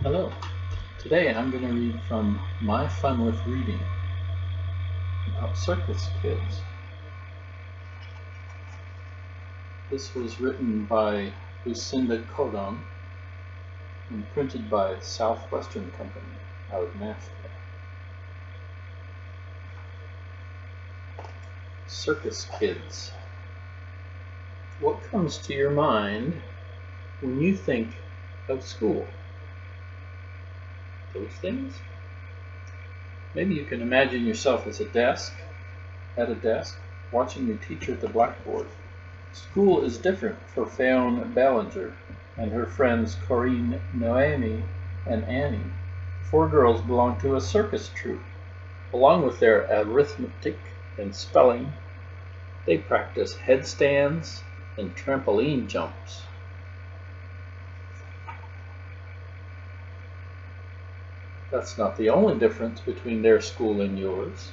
Hello. Today I'm going to read from My Fun with Reading about Circus Kids. This was written by Lucinda Codon and printed by Southwestern Company out of Nashville. Circus Kids. What comes to your mind when you think of school? Those things? Maybe you can imagine yourself at a desk, watching your teacher at the blackboard. School is different for Fionn Ballinger and her friends Corinne, Noemi, and Annie. The four girls belong to a circus troupe. Along with their arithmetic and spelling, they practice headstands and trampoline jumps. That's not the only difference between their school and yours.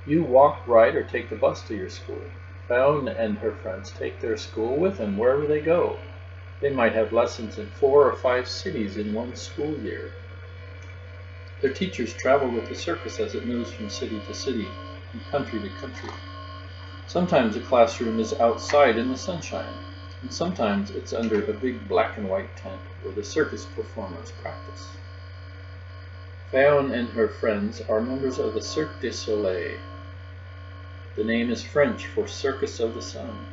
You walk, ride, or take the bus to your school. Fionn and her friends take their school with them wherever they go. They might have lessons in 4 or 5 cities in one school year. Their teachers travel with the circus as it moves from city to city and country to country. Sometimes the classroom is outside in the sunshine, and sometimes it's under a big black and white tent where the circus performers practice. Fionn and her friends are members of the Cirque du Soleil. The name is French for Circus of the Sun.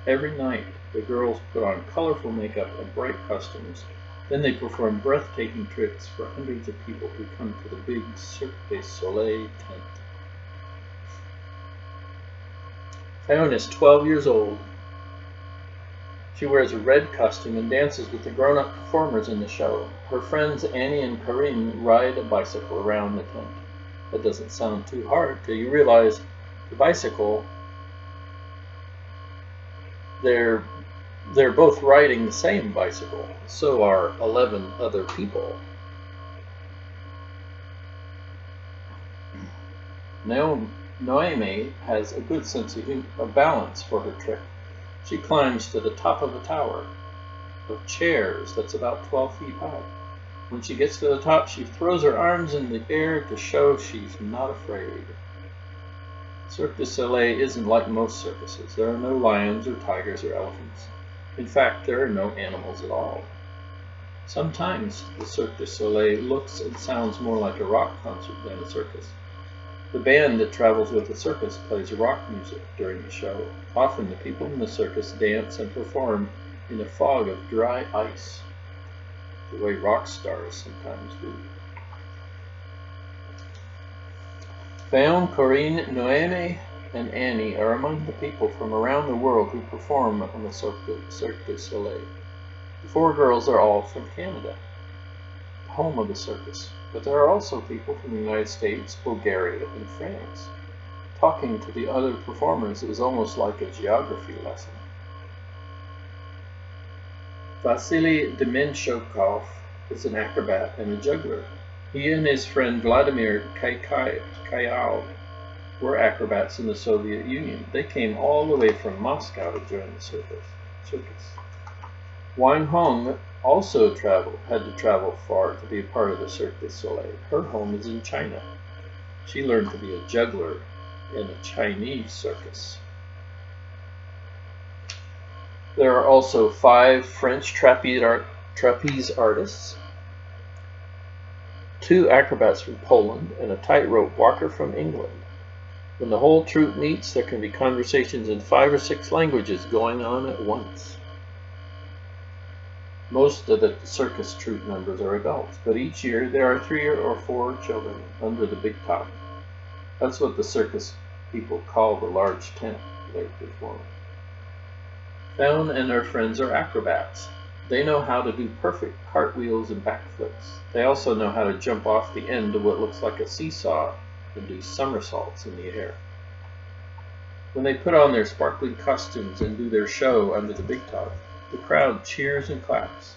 Every night, the girls put on colorful makeup and bright costumes. Then they perform breathtaking tricks for hundreds of people who come to the big Cirque du Soleil tent. Fionn is 12 years old. She wears a red costume and dances with the grown-up performers in the show. Her friends Annie and Corinne ride a bicycle around the tent. That doesn't sound too hard till you realize the bicycle, they're both riding the same bicycle. So are 11 other people. Noemi has a good sense of balance for her trick. She climbs to the top of a tower of chairs that's about 12 feet high. When she gets to the top, she throws her arms in the air to show she's not afraid. Cirque du Soleil isn't like most circuses. There are no lions or tigers or elephants. In fact, there are no animals at all. Sometimes the Cirque du Soleil looks and sounds more like a rock concert than a circus. The band that travels with the circus plays rock music during the show. Often the people in the circus dance and perform in a fog of dry ice, the way rock stars sometimes do. Fionn, Corinne, Noemi, and Annie are among the people from around the world who perform on the Cirque du Soleil. The four girls are all from Canada, the home of the circus, but there are also people from the United States, Bulgaria, and France. Talking to the other performers is almost like a geography lesson. Vasily Demenshokov is an acrobat and a juggler. He and his friend Vladimir Kayal were acrobats in the Soviet Union. They came all the way from Moscow to join the circus. Wang Hong also had to travel far to be a part of the Cirque du Soleil. Her home is in China. She learned to be a juggler in a Chinese circus. There are also 5 French trapeze artists, 2 acrobats from Poland, and a tightrope walker from England. When the whole troupe meets, there can be conversations in 5 or 6 languages going on at once. Most of the circus troupe members are adults, but each year there are 3 or 4 children under the big top. That's what the circus people call the large tent they perform. Fionn and her friends are acrobats. They know how to do perfect cartwheels and backflips. They also know how to jump off the end of what looks like a seesaw and do somersaults in the air. When they put on their sparkling costumes and do their show under the big top, the crowd cheers and claps.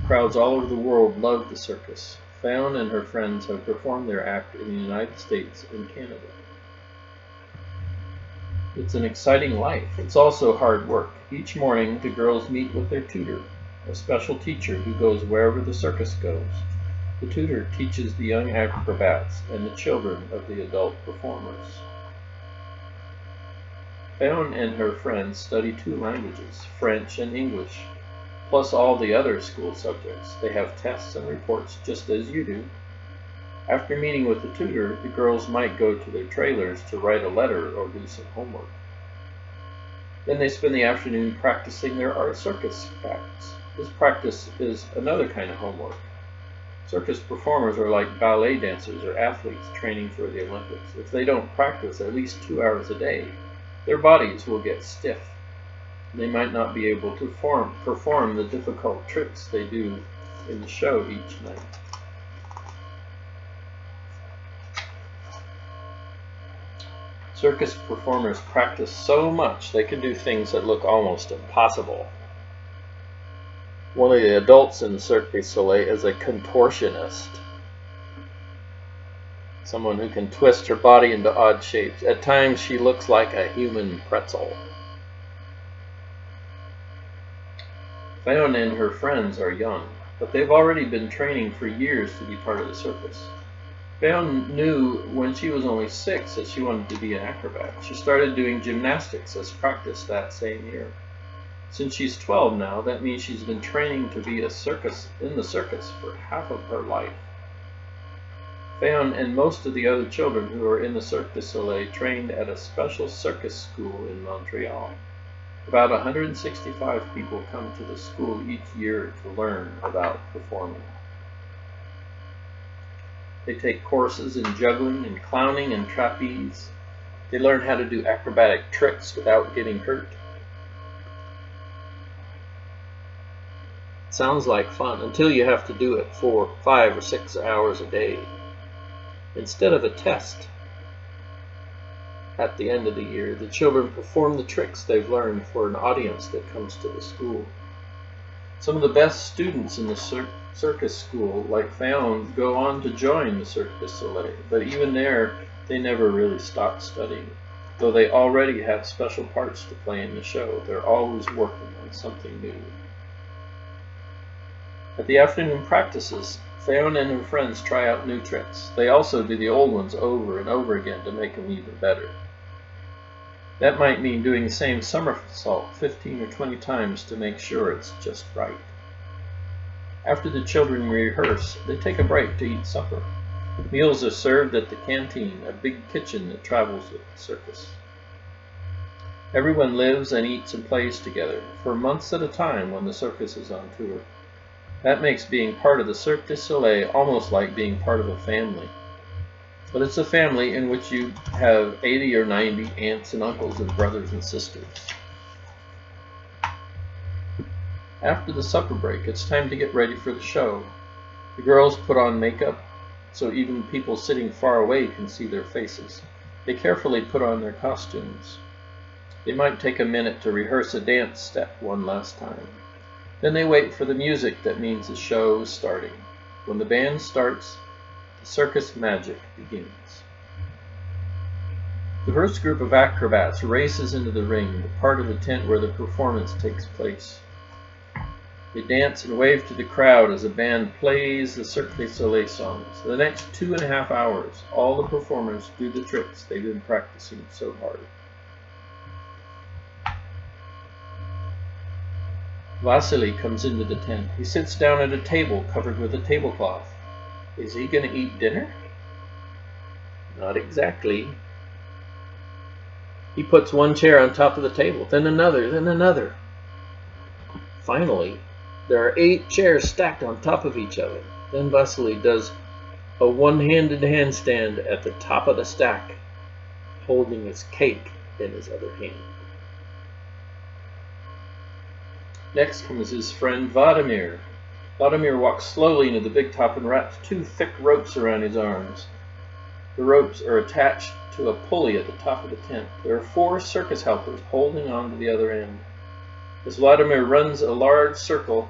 Crowds all over the world love the circus. Fionn and her friends have performed their act in the United States and Canada. It's an exciting life. It's also hard work. Each morning, the girls meet with their tutor. a special teacher who goes wherever the circus goes. The tutor teaches the young acrobats and the children of the adult performers. Fawn and her friends study 2 languages, French and English, plus all the other school subjects. They have tests and reports just as you do. After meeting with the tutor, the girls might go to their trailers to write a letter or do some homework. Then they spend the afternoon practicing their art circus acts. This practice is another kind of homework. Circus performers are like ballet dancers or athletes training for the Olympics. If they don't practice at least 2 hours a day, their bodies will get stiff. They might not be able to perform the difficult tricks they do in the show each night. Circus performers practice so much they can do things that look almost impossible. One of the adults in Cirque du Soleil is a contortionist, someone who can twist her body into odd shapes. At times she looks like a human pretzel. Fawn and her friends are young, but they've already been training for years to be part of the circus. Fawn knew when she was only 6 that she wanted to be an acrobat. She started doing gymnastics as practice that same year. Since she's 12 now, that means she's been training to be in the circus for half of her life. Fawn and most of the other children who are in the Cirque du Soleil trained at a special circus school in Montreal. About 165 people come to the school each year to learn about performing. They take courses in juggling and clowning and trapeze. They learn how to do acrobatic tricks without getting hurt. It sounds like fun until you have to do it for 5 or 6 hours a day. Instead of a test at the end of the year, the children perform the tricks they've learned for an audience that comes to the school. Some of the best students in the circus school, like Fawn, go on to join the Cirque du Soleil, but even there, they never really stop studying. Though they already have special parts to play in the show, they're always working on something new. At the afternoon practices, Fawn and her friends try out new tricks. They also do the old ones over and over again to make them even better. That might mean doing the same somersault 15 or 20 times to make sure it's just right. After the children rehearse, they take a break to eat supper. Meals are served at the canteen, a big kitchen that travels with the circus. Everyone lives and eats and plays together for months at a time when the circus is on tour. That makes being part of the Cirque du Soleil almost like being part of a family. But it's a family in which you have 80 or 90 aunts and uncles and brothers and sisters. After the supper break, it's time to get ready for the show. The girls put on makeup so even people sitting far away can see their faces. They carefully put on their costumes. They might take a minute to rehearse a dance step one last time. Then they wait for the music that means the show is starting. When the band starts, the circus magic begins. The first group of acrobats races into the ring, the part of the tent where the performance takes place. They dance and wave to the crowd as the band plays the Cirque du Soleil songs. For the next 2.5 hours, all the performers do the tricks they've been practicing so hard. Vasily comes into the tent. He sits down at a table covered with a tablecloth. Is he going to eat dinner? Not exactly. He puts one chair on top of the table, then another, then another. Finally, there are 8 chairs stacked on top of each other. Then Vasily does a one-handed handstand at the top of the stack, holding his cake in his other hand. Next comes his friend Vladimir. Vladimir walks slowly into the big top and wraps 2 thick ropes around his arms. The ropes are attached to a pulley at the top of the tent. There are 4 circus helpers holding on to the other end. As Vladimir runs a large circle,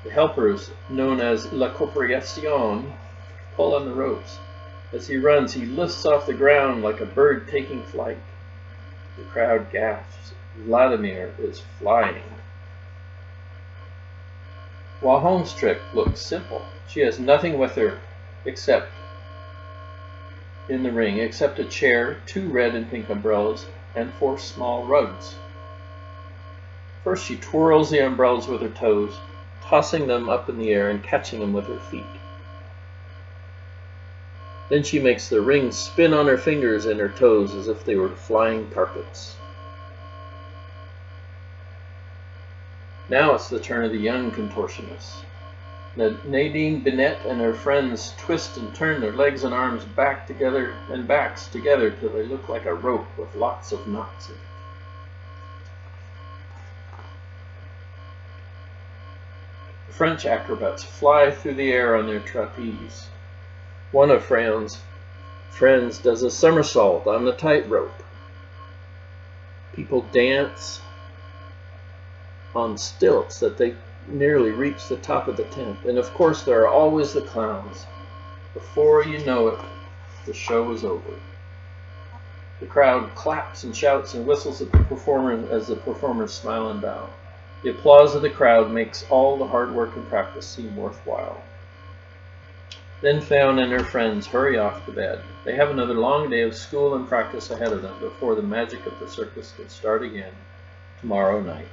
the helpers, known as La Corporation, pull on the ropes. As he runs, he lifts off the ground like a bird taking flight. The crowd gasps. Vladimir is flying. While Holmes' trick looks simple, she has nothing with her except in the ring except a chair, 2 red and pink umbrellas, and 4 small rugs. First she twirls the umbrellas with her toes, tossing them up in the air and catching them with her feet. Then she makes the ring spin on her fingers and her toes as if they were flying carpets. Now it's the turn of the young contortionists. Nadine Binet and her friends twist and turn their legs and arms back together and backs together till they look like a rope with lots of knots in it. The French acrobats fly through the air on their trapeze. One of Fran's friends does a somersault on the tightrope. People dance on stilts that they nearly reach the top of the tent. And of course there are always the clowns. Before you know it, the show is over. The crowd claps and shouts and whistles at the performers as the performers smile and bow. The applause of the crowd makes all the hard work and practice seem worthwhile. Then Fawn and her friends hurry off to bed. They have another long day of school and practice ahead of them before the magic of the circus can start again tomorrow night.